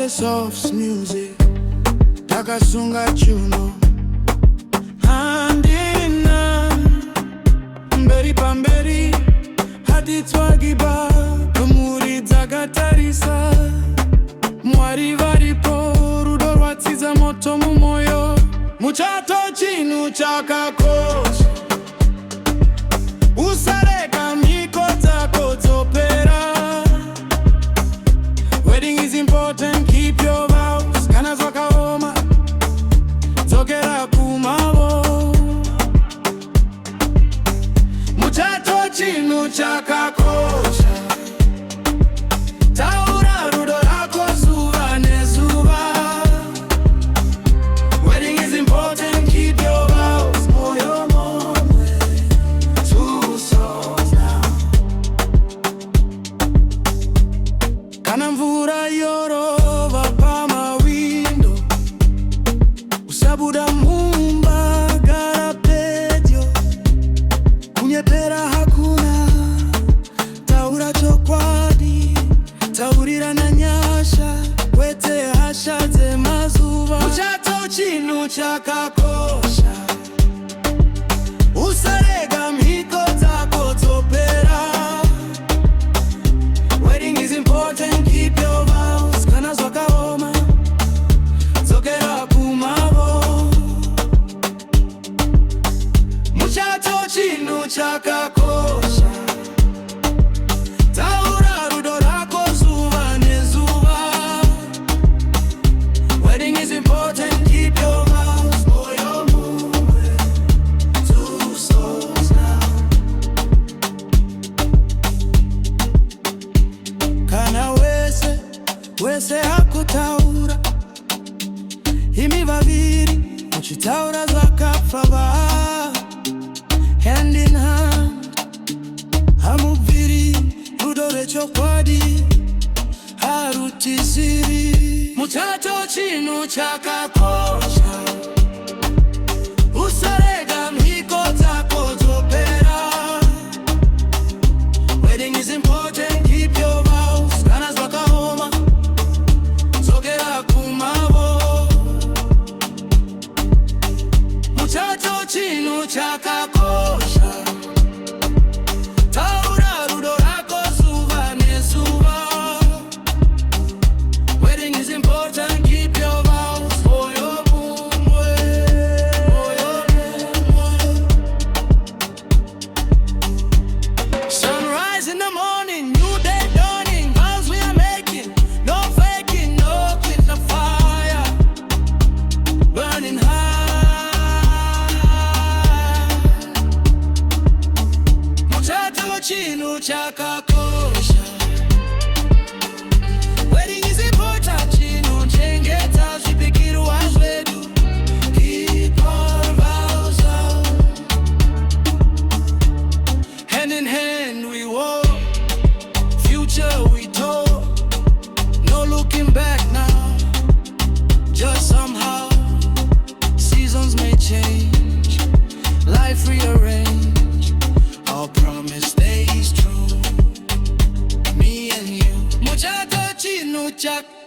Waile soft music, takasunga chuno handina mberi pamberi hadi twagiba kumuri dzakatarisa mwari varipo rudo rwatsiza moto mumoyo. Muchato Chinhu Chakakosha, usarega mhiko dzako dzopera. Wedding is important, keep your vows. Kana zvakaoma dzokera kumavo. Muchato Chinhu Chakakosha, taura rudo rako zuva nezuva. Wedding is important, keep your vows. Moyo momwe, two souls now. Kana mvura yorova pamawindo, usabuda mumba gara pedyo. Kunyepera hakuna, taura chokwadi, taurira na nyasha, kwete hasha dzemazuva. Muchato Chinhu Chakakosha, usarega mhiko dzako dzopera. Wedding is important, keep your vows. Kana zvakaoma dzokera kumavo. Muchato Chinhu Chakakosha, taura rudo rako zuva nezuva. Wedding is important, keep your vows. Moyo mumwe, two souls now. Kana wese hakutaura, imi vaviri muchitaura zvakapfava. Hand in hand, hamubviri rudo rechokwadi harutiziri. Muchato Chinhu Chakakosha, usarega mhiko dzako dzopera. Wedding is important, keep your vows. Kana zvakaoma dzokera kumavo. Muchato Chinhu Chakakosha, taura rudo rako zuva nezuva. Wedding is important, keep your vows. Moyo mumwe, moyo mumwe. Sunrise in the morning, new day dawning. Vows we are making, no faking, no quit the fire burning high. Muchato Chinhu Chakakosha, wedding is important. Chinhu chengeta zvipikirwa zvedu, keep our vows out. Hand in hand we walk, future we talk. No looking back now, just somehow seasons may change, life rearrange. Our promise stays true, me and you. Muchato Chinhu Chakakosha.